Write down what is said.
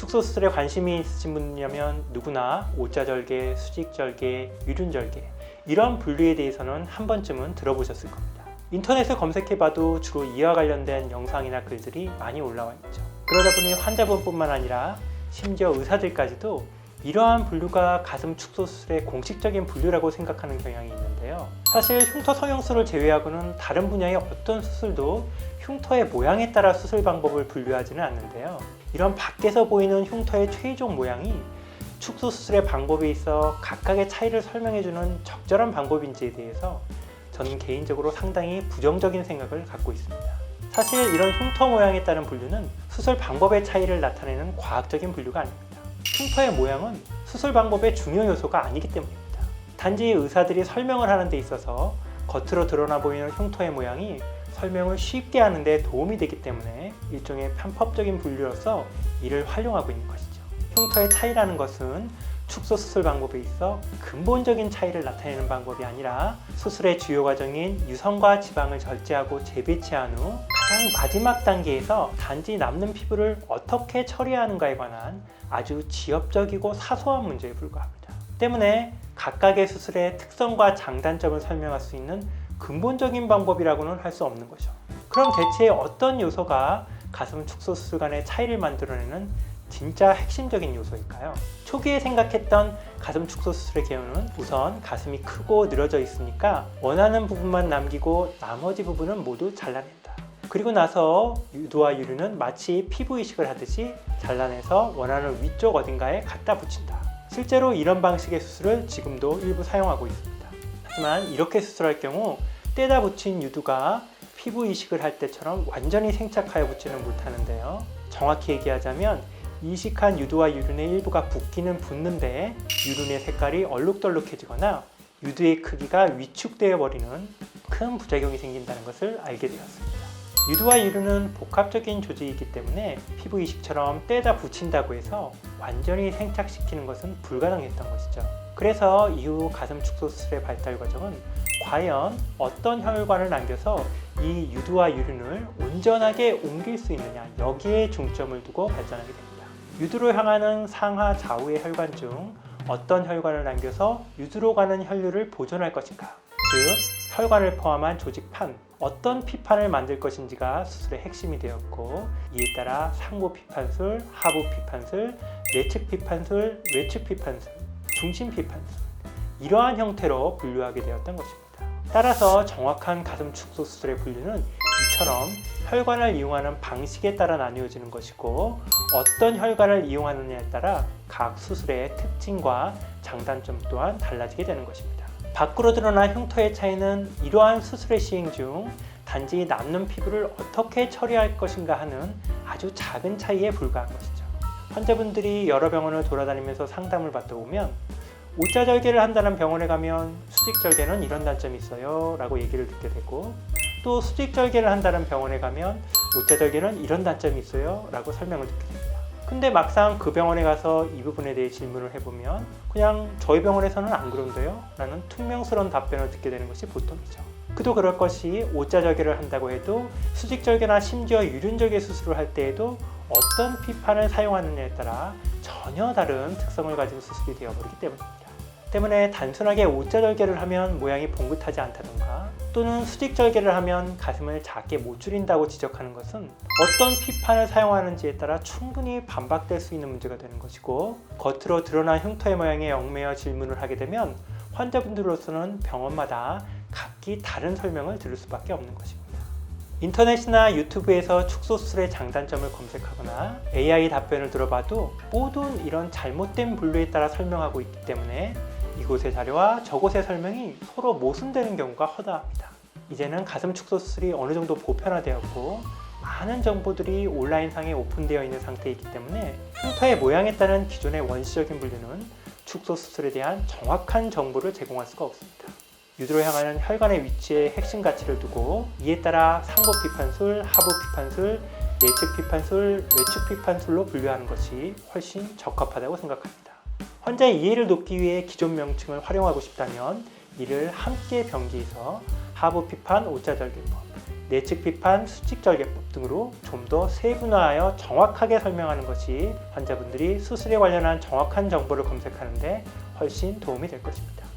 축소 수술에 관심이 있으신 분이라면 누구나 오자절개, 수직절개, 유륜절개 이런 분류에 대해서는 한 번쯤은 들어보셨을 겁니다. 인터넷에 검색해봐도 주로 이와 관련된 영상이나 글들이 많이 올라와 있죠. 그러다 보니 환자분뿐만 아니라 심지어 의사들까지도 이러한 분류가 가슴 축소 수술의 공식적인 분류라고 생각하는 경향이 있는데요. 사실 흉터 성형수를 제외하고는 다른 분야의 어떤 수술도 흉터의 모양에 따라 수술 방법을 분류하지는 않는데요. 이런 밖에서 보이는 흉터의 최종 모양이 축소 수술의 방법에 있어 각각의 차이를 설명해주는 적절한 방법인지에 대해서 저는 개인적으로 상당히 부정적인 생각을 갖고 있습니다. 사실 이런 흉터 모양에 따른 분류는 수술 방법의 차이를 나타내는 과학적인 분류가 아닙니다. 흉터의 모양은 수술 방법의 중요 요소가 아니기 때문입니다. 단지 의사들이 설명을 하는 데 있어서 겉으로 드러나 보이는 흉터의 모양이 설명을 쉽게 하는 데 도움이 되기 때문에 일종의 편법적인 분류로서 이를 활용하고 있는 것이죠. 흉터의 차이라는 것은 축소 수술 방법에 있어 근본적인 차이를 나타내는 방법이 아니라 수술의 주요 과정인 유선과 지방을 절제하고 재배치한 후 가장 마지막 단계에서 단지 남는 피부를 어떻게 처리하는가에 관한 아주 지엽적이고 사소한 문제에 불과합니다. 때문에 각각의 수술의 특성과 장단점을 설명할 수 있는 근본적인 방법이라고는 할 수 없는 거죠. 그럼 대체 어떤 요소가 가슴 축소 수술 간의 차이를 만들어내는 진짜 핵심적인 요소일까요? 초기에 생각했던 가슴 축소 수술의 개요는 우선 가슴이 크고 늘어져 있으니까 원하는 부분만 남기고 나머지 부분은 모두 잘라낸다. 그리고 나서 유두와 유륜은 마치 피부 이식을 하듯이 잘라내서 원하는 위쪽 어딘가에 갖다 붙인다. 실제로 이런 방식의 수술을 지금도 일부 사용하고 있습니다. 하지만 이렇게 수술할 경우 떼다 붙인 유두가 피부 이식을 할 때처럼 완전히 생착하여 붙지는 못하는데요. 정확히 얘기하자면 이식한 유두와 유륜의 일부가 붓기는 붓는데 유륜의 색깔이 얼룩덜룩해지거나 유두의 크기가 위축되어 버리는 큰 부작용이 생긴다는 것을 알게 되었습니다. 유두와 유륜은 복합적인 조직이기 때문에 피부 이식처럼 떼다 붙인다고 해서 완전히 생착시키는 것은 불가능했던 것이죠. 그래서 이후 가슴 축소 수술의 발달 과정은 과연 어떤 혈관을 남겨서 이 유두와 유륜을 온전하게 옮길 수 있느냐, 여기에 중점을 두고 발전하게 됩니다. 유두로 향하는 상하 좌우의 혈관 중 어떤 혈관을 남겨서 유두로 가는 혈류를 보존할 것인가, 즉 혈관을 포함한 조직판, 어떤 피판을 만들 것인지가 수술의 핵심이 되었고, 이에 따라 상부 피판술, 하부 피판술, 내측 피판술, 외측 피판술, 중심 피판술, 이러한 형태로 분류하게 되었던 것입니다. 따라서 정확한 가슴 축소 수술의 분류는 이처럼 혈관을 이용하는 방식에 따라 나뉘어지는 것이고, 어떤 혈관을 이용하느냐에 따라 각 수술의 특징과 장단점 또한 달라지게 되는 것입니다. 밖으로 드러난 흉터의 차이는 이러한 수술의 시행 중 단지 남는 피부를 어떻게 처리할 것인가 하는 아주 작은 차이에 불과한 것이죠. 환자분들이 여러 병원을 돌아다니면서 상담을 받다 보면 오자절개를 한다는 병원에 가면 수직절개는 이런 단점이 있어요 라고 얘기를 듣게 되고, 또 수직절개를 한다는 병원에 가면 오자절개는 이런 단점이 있어요 라고 설명을 듣게 됩니다. 근데 막상 그 병원에 가서 이 부분에 대해 질문을 해보면 그냥 저희 병원에서는 안 그런데요 라는 퉁명스러운 답변을 듣게 되는 것이 보통이죠. 그도 그럴 것이 오자절개를 한다고 해도 수직절개나 심지어 유륜절개 수술을 할 때에도 어떤 피판을 사용하느냐에 따라 전혀 다른 특성을 가진 수술이 되어버리기 때문입니다. 때문에 단순하게 오자절개를 하면 모양이 봉긋하지 않다던가, 또는 수직절개를 하면 가슴을 작게 못 줄인다고 지적하는 것은 어떤 피판을 사용하는지에 따라 충분히 반박될 수 있는 문제가 되는 것이고, 겉으로 드러난 흉터의 모양에 얽매여 질문을 하게 되면 환자분들로서는 병원마다 각기 다른 설명을 들을 수밖에 없는 것입니다. 인터넷이나 유튜브에서 축소 수술의 장단점을 검색하거나 AI 답변을 들어봐도 모두 이런 잘못된 분류에 따라 설명하고 있기 때문에 이곳의 자료와 저곳의 설명이 서로 모순되는 경우가 허다합니다. 이제는 가슴 축소 수술이 어느 정도 보편화되었고 많은 정보들이 온라인상에 오픈되어 있는 상태이기 때문에 흉터의 모양에 따른 기존의 원시적인 분류는 축소 수술에 대한 정확한 정보를 제공할 수가 없습니다. 유두로 향하는 혈관의 위치에 핵심 가치를 두고 이에 따라 상부 피판술, 하부 피판술, 내측 피판술, 외측 피판술로 분류하는 것이 훨씬 적합하다고 생각합니다. 환자의 이해를 돕기 위해 기존 명칭을 활용하고 싶다면 이를 함께 병기해서 하부 피판 오자절개법, 내측 비판, 수직절개법 등으로 좀 더 세분화하여 정확하게 설명하는 것이 환자분들이 수술에 관련한 정확한 정보를 검색하는 데 훨씬 도움이 될 것입니다.